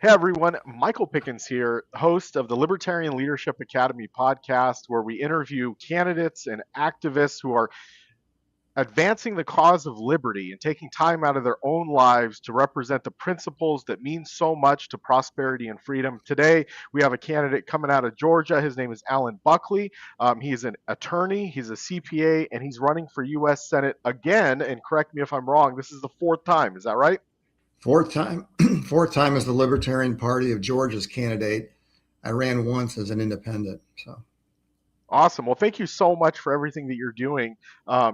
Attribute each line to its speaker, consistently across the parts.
Speaker 1: Hey everyone, Michael Pickens here, host of the Libertarian Leadership Academy podcast, where we interview candidates and activists who are advancing the cause of liberty and taking time out of their own lives to represent the principles that mean so much to prosperity and freedom. Today, we have a candidate coming out of Georgia. His name is Alan Buckley. He's an attorney, he's a CPA, and he's running for U.S. Senate again. And correct me if I'm wrong, this is the fourth time. Is that right?
Speaker 2: Fourth time, fourth time as the Libertarian Party of Georgia's candidate. I ran once as an independent. So
Speaker 1: Awesome. Well, thank you so much for everything that you're doing.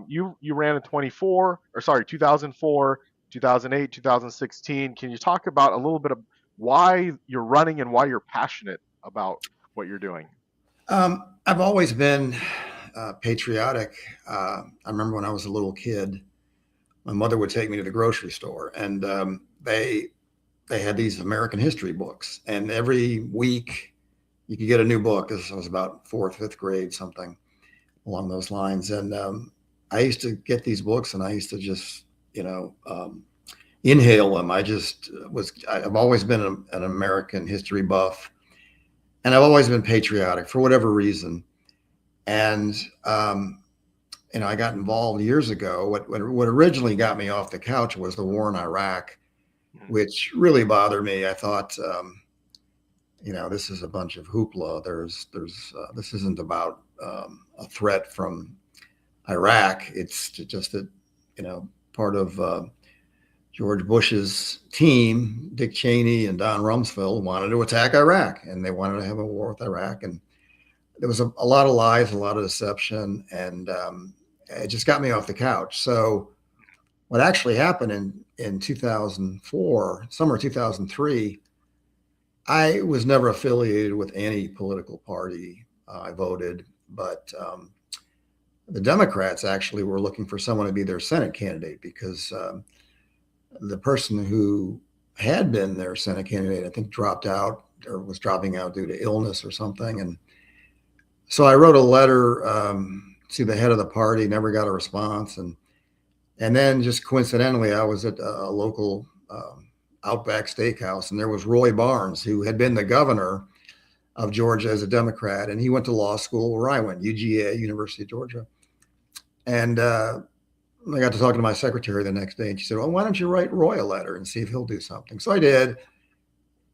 Speaker 1: You ran in 24, or sorry, 2004, 2008, 2016. Can you talk about a little bit of why you're running and why you're passionate about what you're doing?
Speaker 2: I've always been patriotic. I remember when I was a little kid, my mother would take me to the grocery store, and they had these American history books, and every week you could get a new book. This was about fourth, fifth grade, something along those lines. And I used to get these books, and I used to just, inhale them. I've always been an American history buff, and I've always been patriotic for whatever reason. And, I got involved years ago. What originally got me off the couch was the war in Iraq, which really bothered me. I thought, this is a bunch of hoopla. This isn't about a threat from Iraq. It's just that, part of George Bush's team, Dick Cheney and Don Rumsfeld, wanted to attack Iraq, and they wanted to have a war with Iraq. And there was a lot of lies, a lot of deception, and it just got me off the couch. So what actually happened in 2004, summer 2003, I was never affiliated with any political party. I voted, but the Democrats actually were looking for someone to be their Senate candidate because the person who had been their Senate candidate, I think, dropped out or was dropping out due to illness or something. And so I wrote a letter to the head of the party, never got a response. And then just coincidentally, I was at a local Outback Steakhouse, and there was Roy Barnes, who had been the governor of Georgia as a Democrat, and he went to law school where I went, UGA, University of Georgia. And I got to talking to my secretary the next day, and she said, well, why don't you write Roy a letter and see if he'll do something? So I did,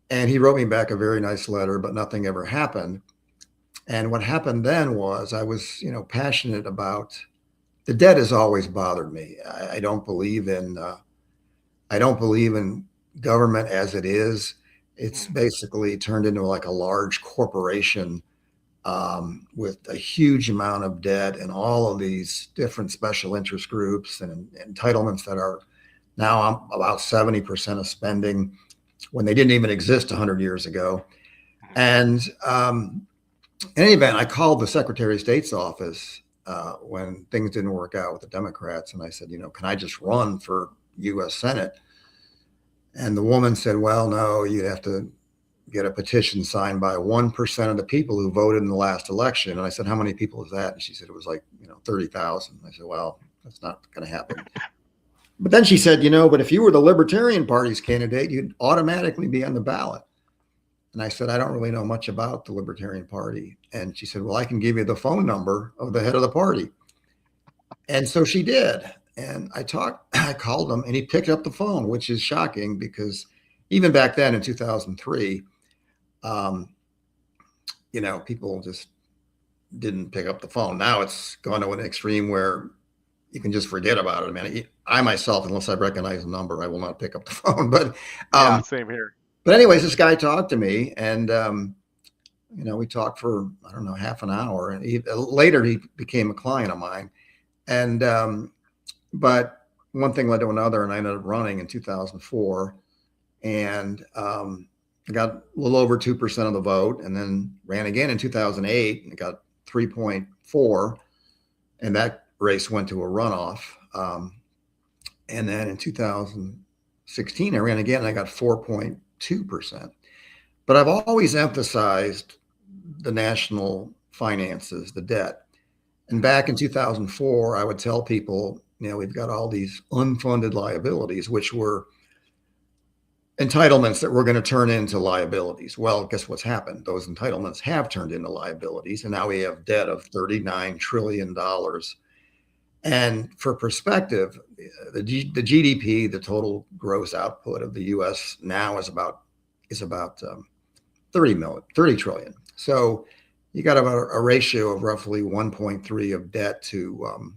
Speaker 2: and he wrote me back a very nice letter, but nothing ever happened. And what happened then was I was, passionate about the debt has always bothered me. I don't believe in government as it is. It's basically turned into like a large corporation with a huge amount of debt and all of these different special interest groups and entitlements that are now about 70% of spending when they didn't even exist 100 years ago. And in any event, I called the Secretary of State's office when things didn't work out with the Democrats. And I said, can I just run for U.S. Senate? And the woman said, well, no, you'd have to get a petition signed by 1% of the people who voted in the last election. And I said, how many people is that? And she said, it was like, 30,000. I said, well, that's not going to happen. But then she said, but if you were the Libertarian Party's candidate, you'd automatically be on the ballot. And I said, I don't really know much about the Libertarian Party. And she said, well, I can give you the phone number of the head of the party. And so she did. And I called him, and he picked up the phone, which is shocking because even back then in 2003, people just didn't pick up the phone. Now it's gone to an extreme where you can just forget about it. I mean, I myself, unless I recognize the number, I will not pick up the phone. But
Speaker 1: yeah, same here.
Speaker 2: But anyways, this guy talked to me, and we talked for, I don't know, half an hour. And later he became a client of mine. And but one thing led to another, and I ended up running in 2004, and I got a little over 2% of the vote, and then ran again in 2008 and got 3.4, and that race went to a runoff. And then in 2016, I ran again, and I got 4.2%. But I've always emphasized the national finances, the debt. And back in 2004, I would tell people, we've got all these unfunded liabilities, which were entitlements that were going to turn into liabilities. Well, guess what's happened? Those entitlements have turned into liabilities, and now we have debt of $39 trillion. And for perspective, the GDP, the total gross output of the U.S. now is about 30 trillion. So you got about a ratio of roughly 1.3 of debt to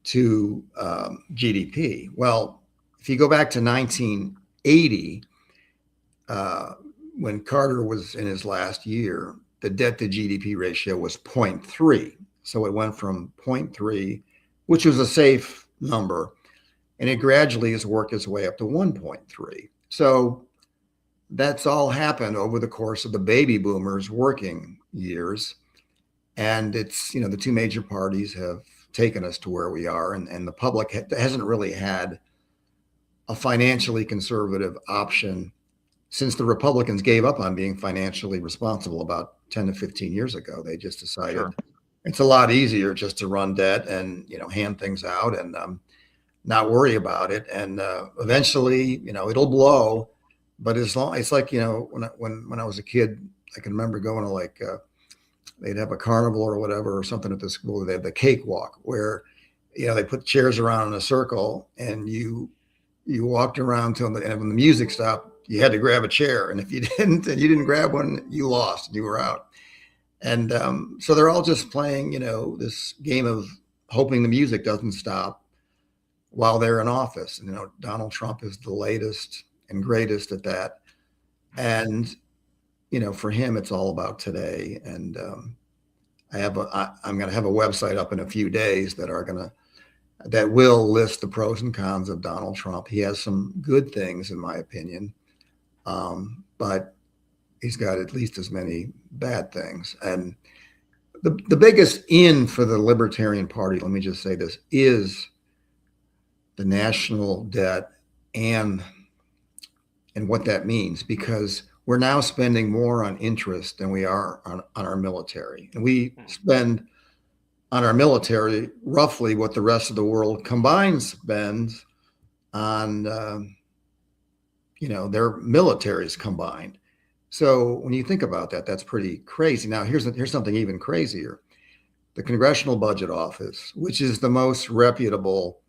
Speaker 2: GDP. Well, if you go back to 1980, uh, when Carter was in his last year, the debt to GDP ratio was 0.3. So it went from zero point 0.3, which was a safe number, and it gradually has worked its way up to 1.3. So that's all happened over the course of the baby boomers' working years. And it's, the two major parties have taken us to where we are, and the public hasn't really had a financially conservative option since the Republicans gave up on being financially responsible about 10 to 15 years ago. They just decided
Speaker 1: Sure.
Speaker 2: it's a lot easier just to run debt and, hand things out and not worry about it. And eventually, it'll blow. But as long, it's like, when I was a kid, I can remember going to they'd have a carnival or whatever or something at the school. They have the cakewalk where, they put chairs around in a circle and you walked around till and when the music stopped, you had to grab a chair. And if you didn't, and you didn't grab one, you lost, you were out. And so they're all just playing, this game of hoping the music doesn't stop while they're in office. And, Donald Trump is the latest and greatest at that. And, for him, it's all about today. And I'm going to have a website up in a few days that will list the pros and cons of Donald Trump. He has some good things, in my opinion, but he's got at least as many bad things. And the biggest in for the Libertarian Party, let me just say this, is the national debt and what that means, because we're now spending more on interest than we are on our military. And we spend on our military roughly what the rest of the world combined spends on, their militaries combined. So when you think about that, that's pretty crazy. Now, here's something even crazier. The Congressional Budget Office, which is the most reputable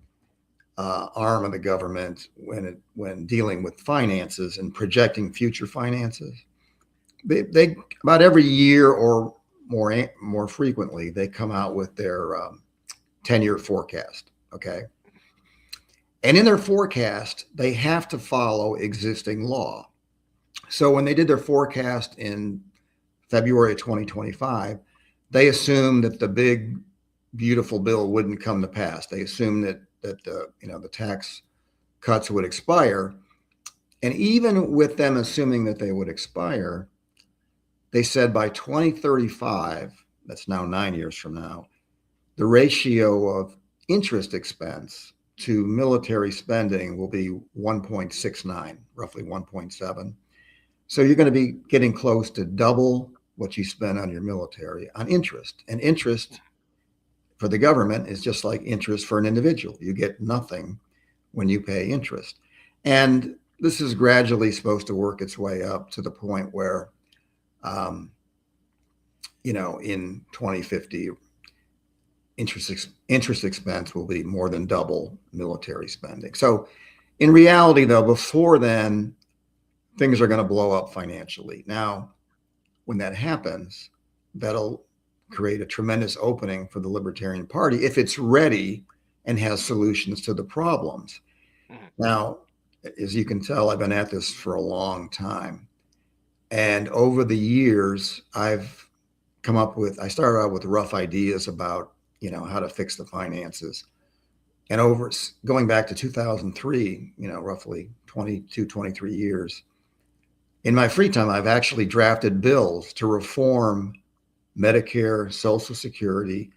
Speaker 2: arm of the government when dealing with finances and projecting future finances, they about every year or more frequently, they come out with their 10-year forecast. Okay. And in their forecast, they have to follow existing law. So when they did their forecast in February of 2025, they assumed that the big, beautiful bill wouldn't come to pass. They assumed that the tax cuts would expire. And even with them assuming that they would expire, they said by 2035, that's now 9 years from now, the ratio of interest expense to military spending will be 1.69, roughly 1.7. So you're going to be getting close to double what you spend on your military on interest. And interest for the government is just like interest for an individual. You get nothing when you pay interest. And this is gradually supposed to work its way up to the point where, in 2050, interest expense will be more than double military spending. So in reality, though, before then, things are going to blow up financially. Now, when that happens, that'll create a tremendous opening for the Libertarian Party if it's ready and has solutions to the problems. Now, as you can tell, I've been at this for a long time. And over the years, I started out with rough ideas about, how to fix the finances. And going back to 2003, roughly 22, 23 years, in my free time, I've actually drafted bills to reform Medicare, Social Security,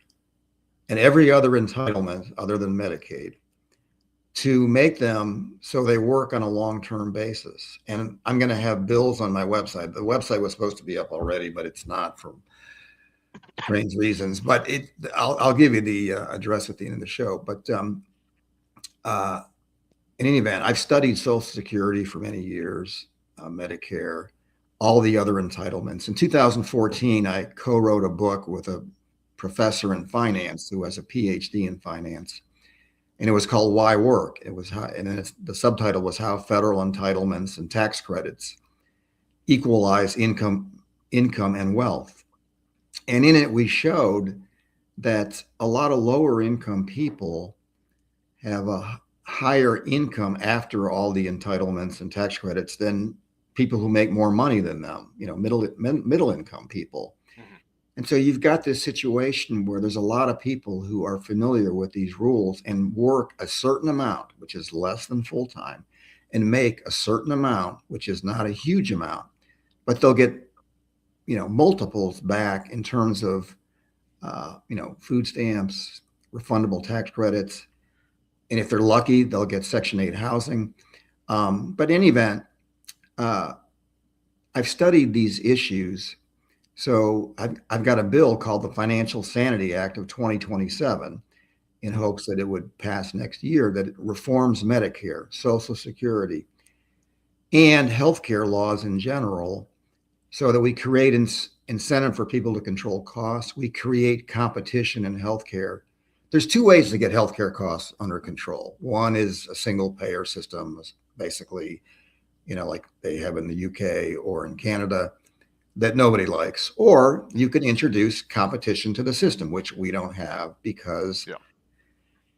Speaker 2: and every other entitlement other than Medicaid to make them so they work on a long-term basis. And I'm going to have bills on my website. The website was supposed to be up already, but it's not for strange reasons. But I'll give you the address at the end of the show. But in any event, I've studied Social Security for many years, Medicare, all the other entitlements. In 2014, I co-wrote a book with a professor in finance who has a PhD in finance, and it was called "Why Work." It was how, and then the subtitle was "How Federal Entitlements and Tax Credits Equalize Income and Wealth." And in it, we showed that a lot of lower income people have a higher income after all the entitlements and tax credits than people who make more money than them, middle income people.
Speaker 1: Mhm.
Speaker 2: And so you've got this situation where there's a lot of people who are familiar with these rules and work a certain amount, which is less than full time, and make a certain amount, which is not a huge amount, but they'll get, multiples back in terms of, food stamps, refundable tax credits, and if they're lucky, they'll get Section 8 housing. But in any event, uh, I've studied these issues. So I've got a bill called the Financial Sanity Act of 2027 in hopes that it would pass next year, that it reforms Medicare, Social Security, and healthcare laws in general so that we create incentive for people to control costs. We create competition in healthcare. There's two ways to get healthcare costs under control. One is a single payer system, basically, like they have in the UK or in Canada, that nobody likes. Or you can introduce competition to the system, which we don't have because
Speaker 1: Yeah.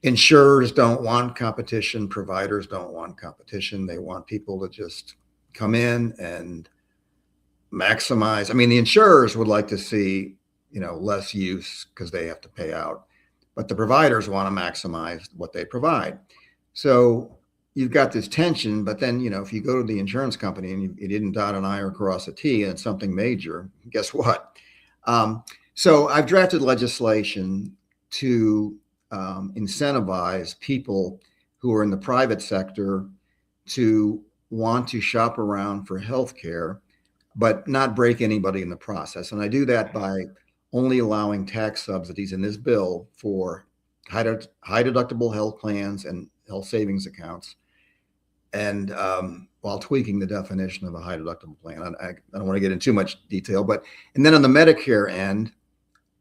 Speaker 2: insurers don't want competition, providers don't want competition. They want people to just come in and maximize. I mean, the insurers would like to see, less use because they have to pay out, but the providers want to maximize what they provide. So you've got this tension, but then, if you go to the insurance company and you didn't dot an I or cross a T and it's something major, guess what? So I've drafted legislation to incentivize people who are in the private sector to want to shop around for health care but not break anybody in the process. And I do that
Speaker 1: Mhm.
Speaker 2: by only allowing tax subsidies in this bill for high deductible health plans and health savings accounts, and while tweaking the definition of a high deductible plan. I don't want to get into too much detail, but and then on the Medicare end,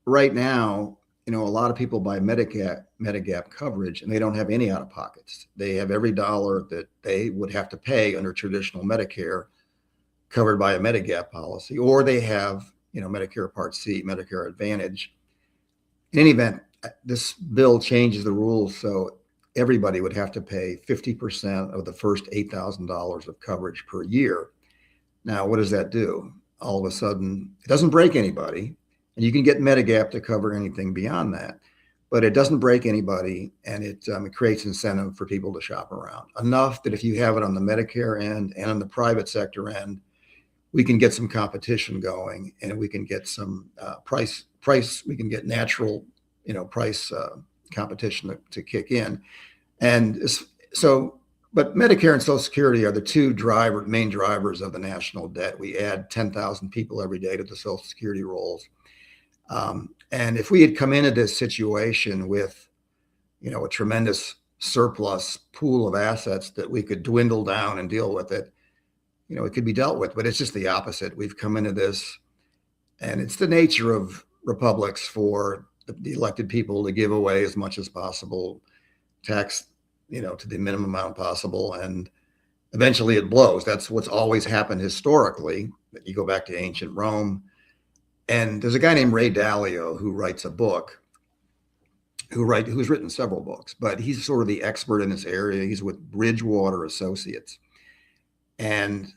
Speaker 2: right now, a lot of people buy Medigap coverage, and they don't have any out of pockets. They have every dollar that they would have to pay under traditional Medicare covered by a Medigap policy, or they have, Medicare Part C, Medicare Advantage. In any event, this bill changes the rules so everybody would have to pay 50% of the first $8,000 of coverage per year. Now, what does that do? All of a sudden, it doesn't break anybody, and you can get Medigap to cover anything beyond that, but it doesn't break anybody, and it creates incentive for people to shop around enough that if you have it on the Medicare end and on the private sector end, we can get some competition going, and we can get some price. We can get natural, price competition to kick in, and so. But Medicare and Social Security are the two main drivers of the national debt. We add 10,000 people every day to the Social Security rolls, and if we had come into this situation with, a tremendous surplus pool of assets that we could dwindle down and deal with it, it could be dealt with. But it's just the opposite. We've come into this, and it's the nature of republics for the elected people to give away as much as possible, tax, to the minimum amount possible, and eventually it blows. That's what's always happened historically. You go back to ancient Rome, and there's a guy named Ray Dalio who writes a book, who's written several books, but he's sort of the expert in this area. He's with Bridgewater Associates, and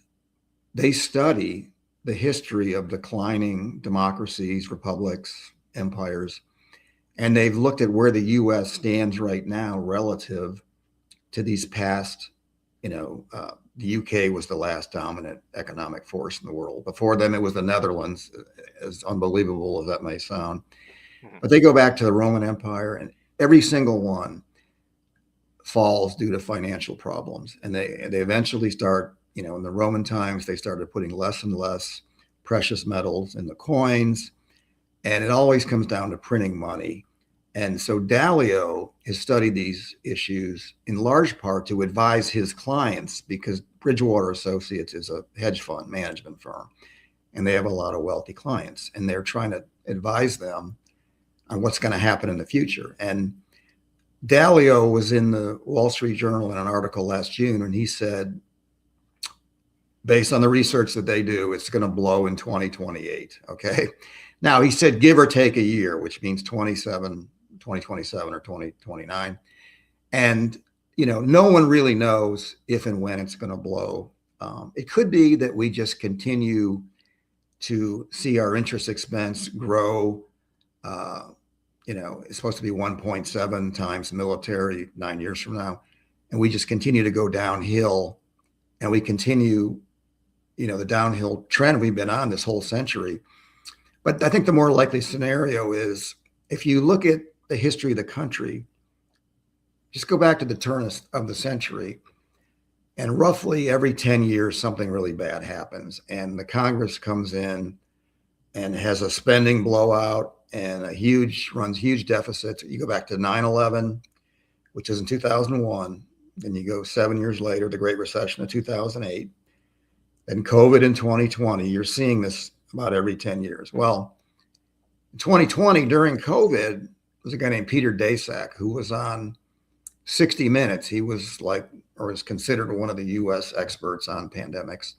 Speaker 2: they study the history of declining democracies, republics, empires, and they've looked at where the U.S. stands right now relative to these past, the U.K. was the last dominant economic force in the world. Before them, it was the Netherlands, as unbelievable as that may sound.
Speaker 1: Mhm.
Speaker 2: But they go back to the Roman Empire, and every single one falls due to financial problems. And they eventually start, in the Roman times, they started putting less and less precious metals in the coins. And it always comes down to printing money. And so Dalio has studied these issues in large part to advise his clients because Bridgewater Associates is a hedge fund management firm and they have a lot of wealthy clients and they're trying to advise them on what's going to happen in the future. And Dalio was in the Wall Street Journal in an article last June, and he said, based on the research that they do, it's going to blow in 2028. Okay. Now, he said, give or take a year, which means 2027 or 2029. And, no one really knows if and when it's going to blow. It could be that we just continue to see our interest expense grow. It's supposed to be 1.7 times military 9 years from now. And we just continue to go downhill and we continue, the downhill trend we've been on this whole century. But I think the more likely scenario is if you look at the history of the country, just go back to the turn of the century, and roughly every 10 years, something really bad happens. And the Congress comes in and has a spending blowout and runs huge deficits. You go back to 9/11, which is in 2001. Then you go 7 years later, the Great Recession of 2008. Then COVID in 2020. You're seeing this about every 10 years. Well, in 2020, during COVID, there was a guy named Peter Daszak who was on 60 Minutes. He was is considered one of the U.S. experts on pandemics.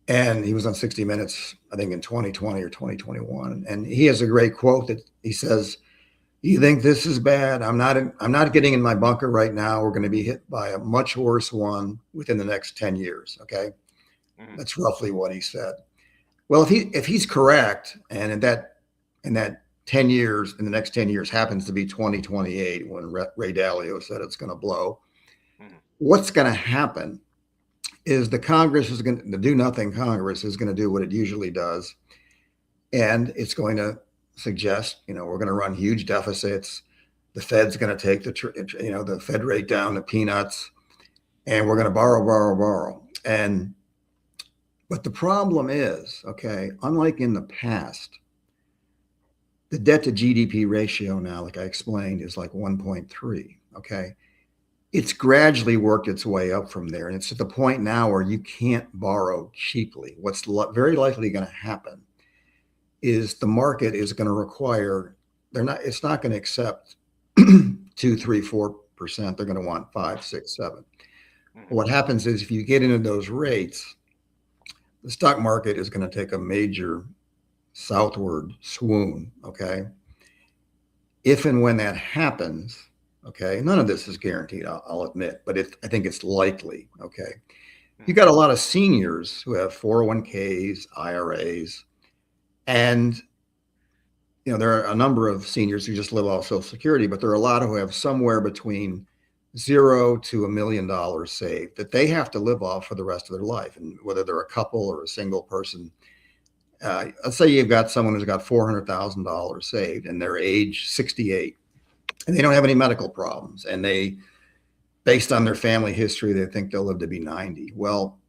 Speaker 2: And he was on 60 Minutes, I think in 2020 or 2021. And he has a great quote that he says, "You think this is bad? I'm not getting in my bunker right now. We're going to be hit by a much worse one within the next 10 years." Okay. Mm-hmm. That's roughly what he said. Well, if he's correct, and in that 10 years, in the next 10 years happens to be 2028 when Ray Dalio said it's going to blow, what's going to happen is the do nothing Congress is going to do what it usually does. And it's going to suggest, we're going to run huge deficits. The Fed's going to take the Fed rate down to peanuts, and we're going to borrow. But the problem is, okay, unlike in the past, the debt to GDP ratio now, like I explained, is like 1.3. Okay. It's gradually worked its way up from there. And it's at the point now where you can't borrow cheaply. What's very likely going to happen is the market is going to require, it's not going to accept 2, 3, 4%. They're going to want 5, 6, 7. What happens is if you get into those rates, the stock market is going to take a major southward swoon. Okay. If and when that happens, okay, none of this is guaranteed, I'll admit, but I think it's likely. Okay. You got a lot of seniors who have 401ks, IRAs, and there are a number of seniors who just live off Social Security, but there are a lot who have somewhere between $0 to $1 million saved that they have to live off for the rest of their life. And whether they're a couple or a single person, let's say you've got someone who's got $400,000 saved and they're age 68 and they don't have any medical problems. And they, based on their family history, they think they'll live to be 90. Well,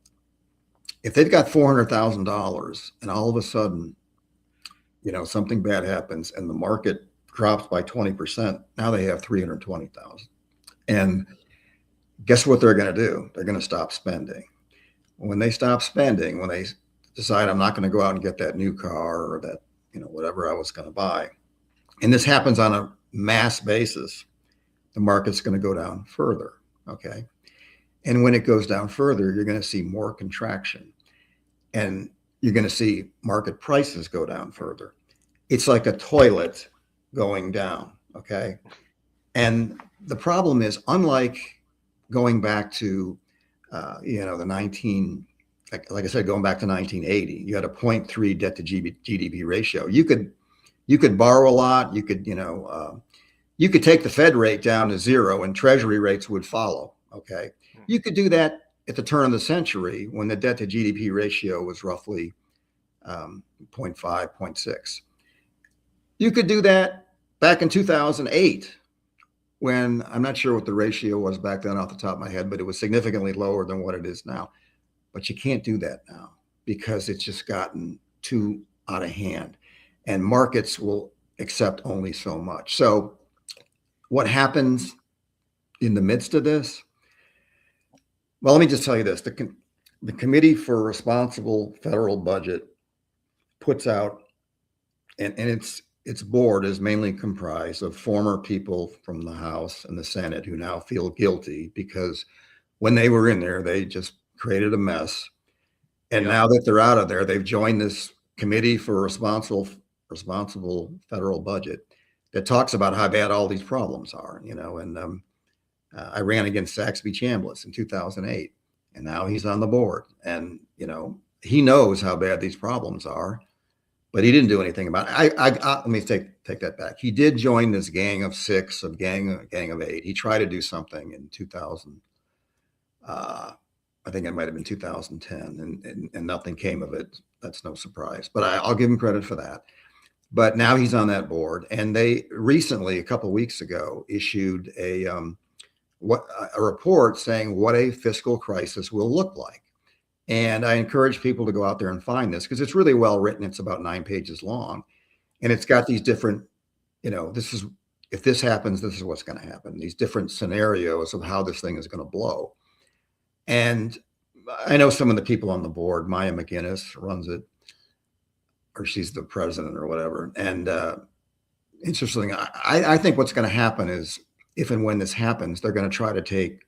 Speaker 2: if they've got $400,000 and all of a sudden, something bad happens and the market drops by 20%, now they have 320,000. And guess what they're going to do? They're going to stop spending. When they stop spending, when they decide I'm not going to go out and get that new car or that, whatever I was going to buy, and this happens on a mass basis, the market's going to go down further. Okay. And when it goes down further, you're going to see more contraction and you're going to see market prices go down further. It's like a toilet going down. Okay. And the problem is, unlike going back to, like I said, going back to 1980, you had a 0.3 debt to GDP ratio. You could borrow a lot. You could take the Fed rate down to 0 and treasury rates would follow. Okay. You could do that at the turn of the century when the debt to GDP ratio was roughly 0.5, 0.6. You could do that back in 2008 when I'm not sure what the ratio was back then off the top of my head, but it was significantly lower than what it is now. But you can't do that now because it's just gotten too out of hand. And markets will accept only so much. So what happens in the midst of this? Well, let me just tell you this: the Committee for Responsible Federal Budget puts out, and its board is mainly comprised of former people from the House and the Senate who now feel guilty because when they were in there, they just created a mess. And
Speaker 1: Yep.
Speaker 2: now that they're out of there, they've joined this Committee for Responsible Federal Budget that talks about how bad all these problems are, and I ran against Saxby Chambliss in 2008, and now he's on the board. And, he knows how bad these problems are, but he didn't do anything about it. Let me take that back. He did join this gang of six, gang of eight. He tried to do something in 2000. I think it might have been 2010, and nothing came of it. That's no surprise, but I'll give him credit for that. But now he's on that board, and they recently, a couple of weeks ago, issued a report saying what a fiscal crisis will look like. And I encourage people to go out there and find this because it's really well written. It's about 9 pages long, and it's got these different, this is if this happens, this is what's going to happen. These different scenarios of how this thing is going to blow. And I know some of the people on the board. Maya McGinnis runs it, or she's the president or whatever. And interesting, I think what's going to happen is if and when this happens, they're going to try to take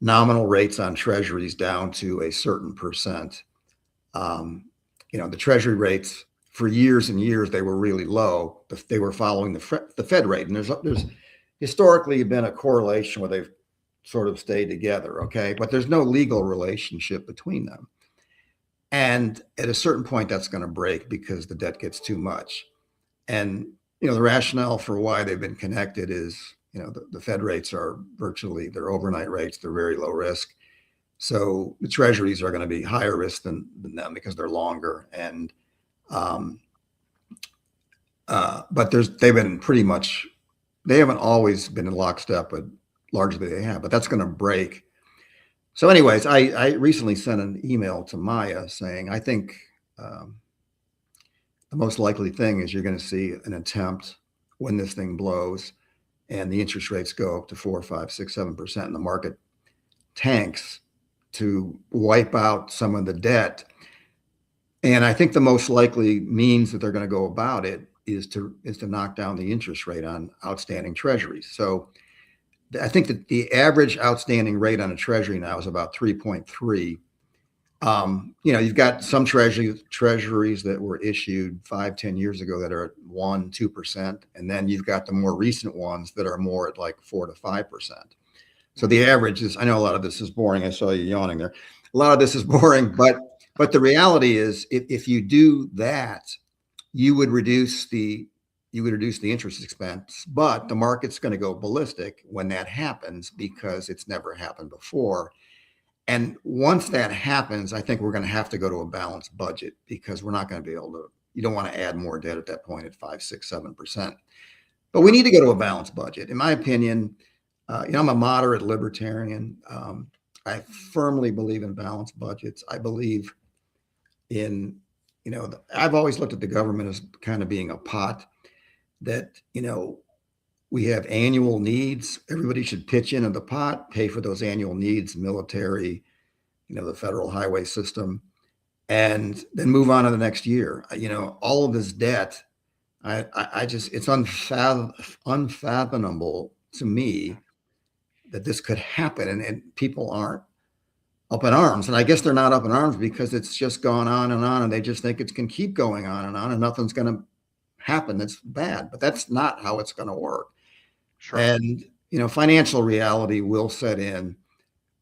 Speaker 2: nominal rates on treasuries down to a certain percent. The treasury rates for years and years, they were really low. They were following the Fed rate. And there's historically been a correlation where they've sort of stayed together. Okay. But there's no legal relationship between them. And at a certain point, that's going to break because the debt gets too much. And, the rationale for why they've been connected is, the Fed rates are virtually, they're overnight rates. They're very low risk. So the treasuries are going to be higher risk than them because they're longer. And, but they've been they haven't always been in lockstep, but largely they have, but that's going to break. So anyways, I recently sent an email to Maya saying, I think the most likely thing is you're going to see an attempt when this thing blows and the interest rates go up to 4, 5, 6, 7%, and the market tanks to wipe out some of the debt. And I think the most likely means that they're going to go about it is to knock down the interest rate on outstanding treasuries. So I think that the average outstanding rate on a treasury now is about 3.3. You've got some treasuries that were issued 5, 10 years ago that are at 1, 2%. And then you've got the more recent ones that are more at like 4 to 5%. So the average is, I know a lot of this is boring. I saw you yawning there. A lot of this is boring, but the reality is if you do that, you would reduce the interest expense, but the market's going to go ballistic when that happens because it's never happened before. And once that happens, I think we're going to have to go to a balanced budget because we're not going to be able to, you don't want to add more debt at that point at 5, 6, 7%. But we need to go to a balanced budget. In my opinion, I'm a moderate libertarian. I firmly believe in balanced budgets. I believe in, I've always looked at the government as kind of being a pot that, we have annual needs. Everybody should pitch into the pot, pay for those annual needs, military, the federal highway system, and then move on to the next year. All of this debt, I just, it's unfathomable to me that this could happen. And people aren't up in arms. And I guess they're not up in arms because it's just gone on, and they just think it can keep going on, and nothing's going to happen that's bad. But that's not how it's going to work.
Speaker 1: Sure.
Speaker 2: And, financial reality will set in.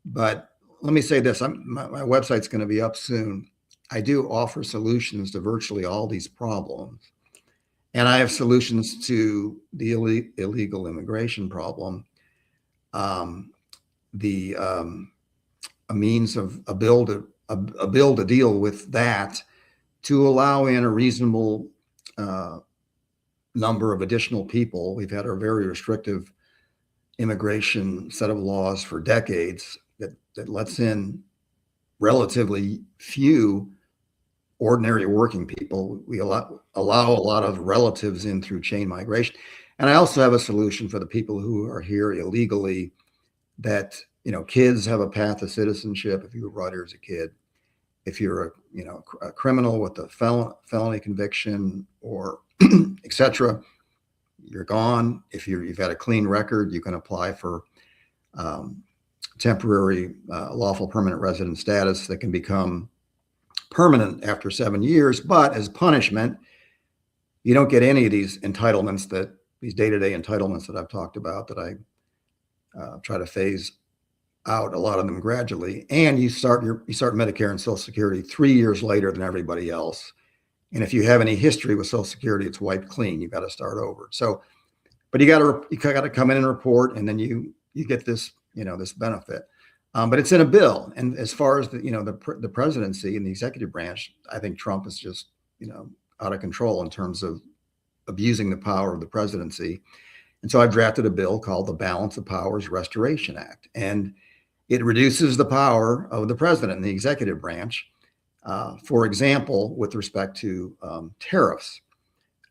Speaker 2: But let me say this, my website's going to be up soon. I do offer solutions to virtually all these problems. And I have solutions to the illegal immigration problem, a means of a bill to deal with that, to allow in a reasonable number of additional people. We've had a very restrictive immigration set of laws for decades that lets in relatively few ordinary working people. We allow a lot of relatives in through chain migration. And I also have a solution for the people who are here illegally that, kids have a path to citizenship if you were brought here as a kid. If you're a criminal with a felony conviction or etc., you're gone. If you've got a clean record, you can apply for temporary lawful permanent resident status that can become permanent after 7 years. But as punishment, you don't get any of these entitlements these day-to-day entitlements that I've talked about that I try to phase out a lot of them gradually. And you start Medicare and Social Security 3 years later than everybody else. And if you have any history with Social Security, it's wiped clean. You've got to start over. So, but you got to come in and report, and then you get this this benefit. But it's in a bill. And as far as the presidency and the executive branch, I think Trump is just out of control in terms of abusing the power of the presidency. And so I've drafted a bill called the Balance of Powers Restoration Act, and it reduces the power of the president and the executive branch. For example, with respect to tariffs,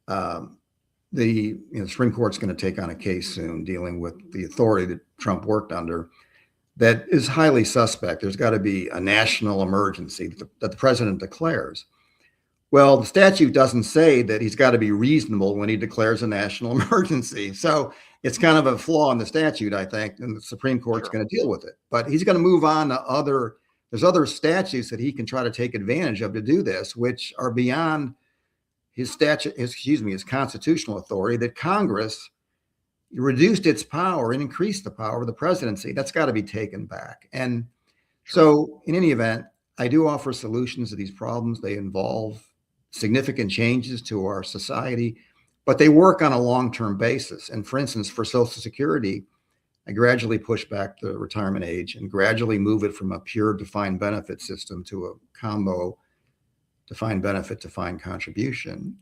Speaker 2: the Supreme Court's going to take on a case soon dealing with the authority that Trump worked under that is highly suspect. There's got to be a national emergency that the president declares. Well, the statute doesn't say that he's got to be reasonable when he declares a national emergency. So it's kind of a flaw in the statute, I think, and the Supreme Court's going to deal with it. But he's going to move on to there's other statutes that he can try to take advantage of to do this, which are beyond his constitutional authority, that Congress reduced its power and increased the power of the presidency. That's got to be taken back. And so in any event, I do offer solutions to these problems. They involve significant changes to our society, but they work on a long-term basis. And for instance, for Social Security, I gradually push back the retirement age and gradually move it from a pure defined benefit system to a combo defined benefit, defined contribution,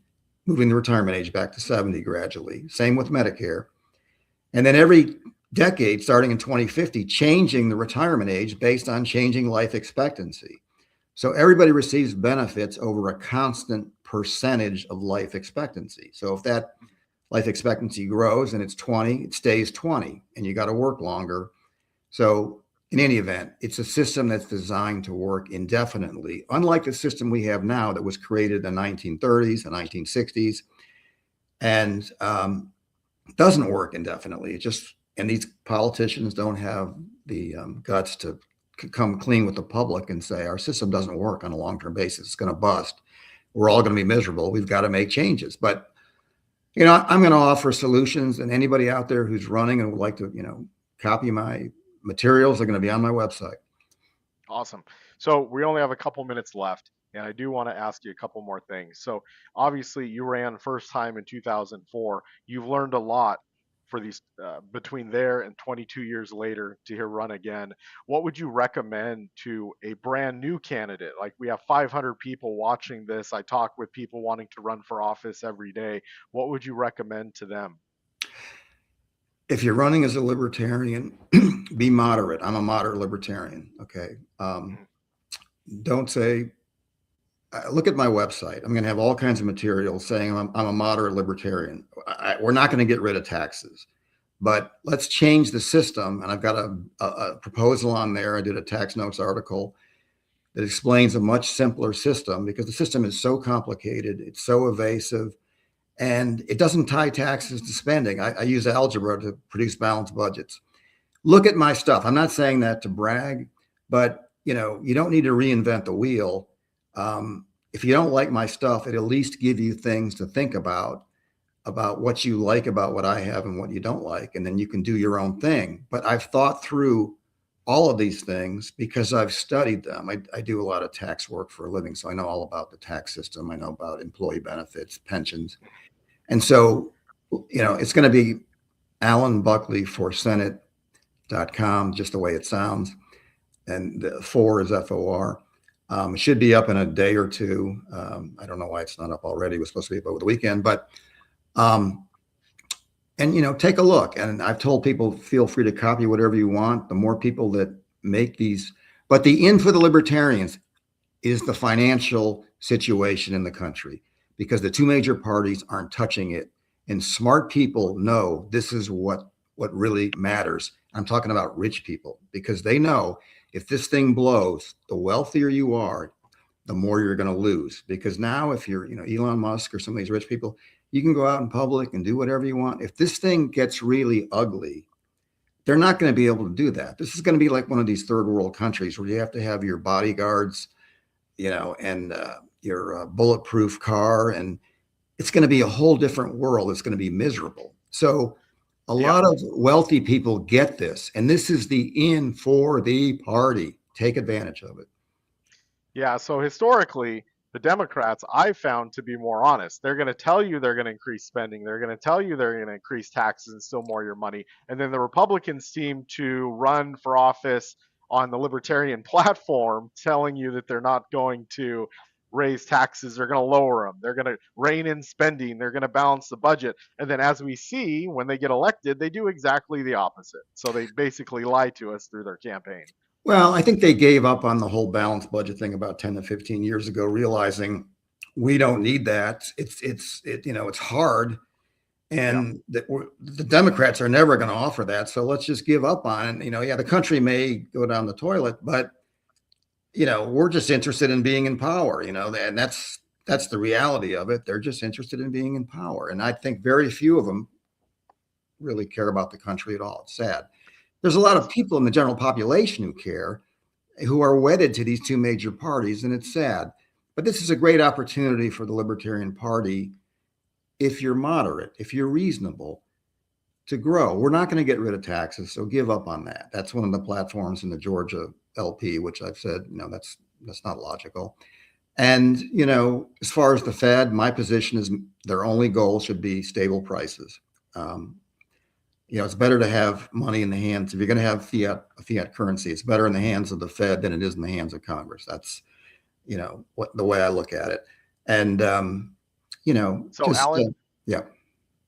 Speaker 2: moving the retirement age back to 70 gradually. Same with Medicare. And then every decade, starting in 2050, changing the retirement age based on changing life expectancy. So everybody receives benefits over a constant percentage of life expectancy. So if that life expectancy grows and it's 20, it stays 20, and you got to work longer. So in any event, it's a system that's designed to work indefinitely, unlike the system we have now that was created in the 1930s and 1960s and doesn't work indefinitely. And these politicians don't have the guts to come clean with the public and say, our system doesn't work on a long-term basis. It's going to bust. We're all going to be miserable. We've got to make changes. But, I'm going to offer solutions, and anybody out there who's running and would like to, copy my materials are going to be on my website.
Speaker 1: Awesome. So we only have a couple minutes left, and I do want to ask you a couple more things. So obviously you ran first time in 2004. You've learned a lot for these between there and 22 years later to here run again. What would you recommend to a brand new candidate? Like, we have 500 people watching this. I talk with people wanting to run for office every day. What would you recommend to them?
Speaker 2: If you're running as a libertarian, be moderate. I'm a moderate libertarian. Okay. Don't say, look at my website. I'm going to have all kinds of materials saying I'm a moderate libertarian. We're not going to get rid of taxes, but let's change the system. And I've got a proposal on there. I did a tax notes article that explains a much simpler system, because the system is so complicated. It's so evasive, and it doesn't tie taxes to spending. I use algebra to produce balanced budgets. Look at my stuff. I'm not saying that to brag, but you don't need to reinvent the wheel. If you don't like my stuff, it at least give you things to think about what you like about what I have and what you don't like. And then you can do your own thing. But I've thought through all of these things because I've studied them. I do a lot of tax work for a living, so I know all about the tax system. I know about employee benefits, pensions. And so, it's going to be Alan Buckley for Senate.com, just the way it sounds. And the 4 is FOR. It should be up in a day or two. I don't know why it's not up already. It was supposed to be up over the weekend, but, take a look. And I've told people, feel free to copy whatever you want. The more people that make these, but the in for the libertarians is the financial situation in the country because the two major parties aren't touching it. And smart people know this is what really matters. I'm talking about rich people because they know if this thing blows, the wealthier you are, the more you're going to lose. Because now, if you're, Elon Musk or some of these rich people, you can go out in public and do whatever you want. If this thing gets really ugly, they're not going to be able to do that. This is going to be like one of these third world countries where you have to have your bodyguards, and your bulletproof car, and it's going to be a whole different world. It's going to be miserable. So a
Speaker 1: Yeah.
Speaker 2: lot of wealthy people get this, and this is the in for the party. Take advantage of it.
Speaker 1: Yeah, so historically, the Democrats I've found to be more honest. They're going to tell you they're going to increase spending. They're going to tell you they're going to increase taxes and steal more of your money. And then the Republicans seem to run for office on the libertarian platform, telling you that they're not going to raise taxes, they're going to lower them, they're going to rein in spending, they're going to balance the budget. And then, as we see, when they get elected, they do exactly the opposite. So they basically lie to us through their campaign.
Speaker 2: Well, I think they gave up on the whole balanced budget thing about 10 to 15 years ago, realizing we don't need that. It's hard,
Speaker 1: Yeah.
Speaker 2: and the Democrats are never going to offer that. So let's just give up on it. Yeah, the country may go down the toilet, but we're just interested in being in power. And that's the reality of it. They're just interested in being in power, and I think very few of them really care about the country at all. It's sad. There's a lot of
Speaker 1: Yes.
Speaker 2: people in the general population who care, who are wedded to these two major parties, and it's sad. But this is a great opportunity for the Libertarian Party, if you're moderate, if you're reasonable, to grow. We're not going to get rid of taxes, so give up on that. That's one of the platforms in the Georgia LP, which I've said, that's not logical. And as far as the Fed, my position is their only goal should be stable prices. Um, it's better to have money in the hands. If you're going to have fiat currency, it's better in the hands of the Fed than it is in the hands of Congress. That's what the way I look at it. And
Speaker 1: So,
Speaker 2: just
Speaker 1: Alan,
Speaker 2: yeah.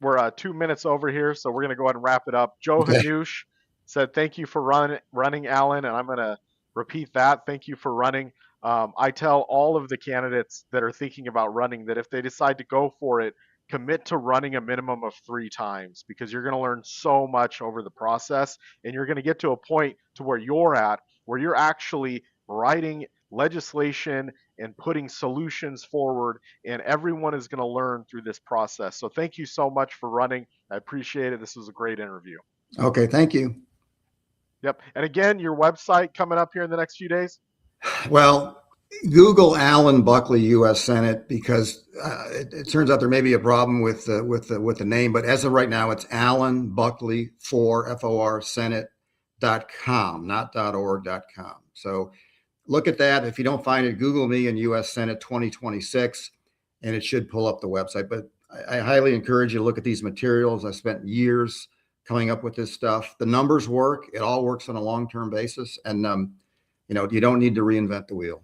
Speaker 1: we're 2 minutes over here, so we're going to go ahead and wrap it up. Joe
Speaker 2: Okay.
Speaker 1: Hanush said, "Thank you for running, Alan," and I'm going to repeat that. Thank you for running. I tell all of the candidates that are thinking about running that if they decide to go for it, commit to running a minimum of 3 times because you're going to learn so much over the process, and you're going to get to a point to where you're at, where you're actually writing legislation and putting solutions forward, and everyone is going to learn through this process. So thank you so much for running. I appreciate it. This was a great interview.
Speaker 2: Okay. Thank you.
Speaker 1: Yep. And again, your website coming up here in the next few days.
Speaker 2: Well, Google Alan Buckley, U.S. Senate, because it turns out there may be a problem with the name, but as of right now, it's Alan Buckley for Senate.com, not .org.com. So look at that. If you don't find it, Google me in U.S. Senate 2026, and it should pull up the website. But I highly encourage you to look at these materials. I spent years coming up with this stuff. The numbers work. It all works on a long-term basis, and you don't need to reinvent the wheel.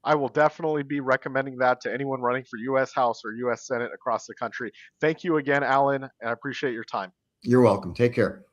Speaker 1: I will definitely be recommending that to anyone running for U.S. House or U.S. Senate across the country. Thank you again, Alan, and I appreciate your time.
Speaker 2: You're welcome. Take care.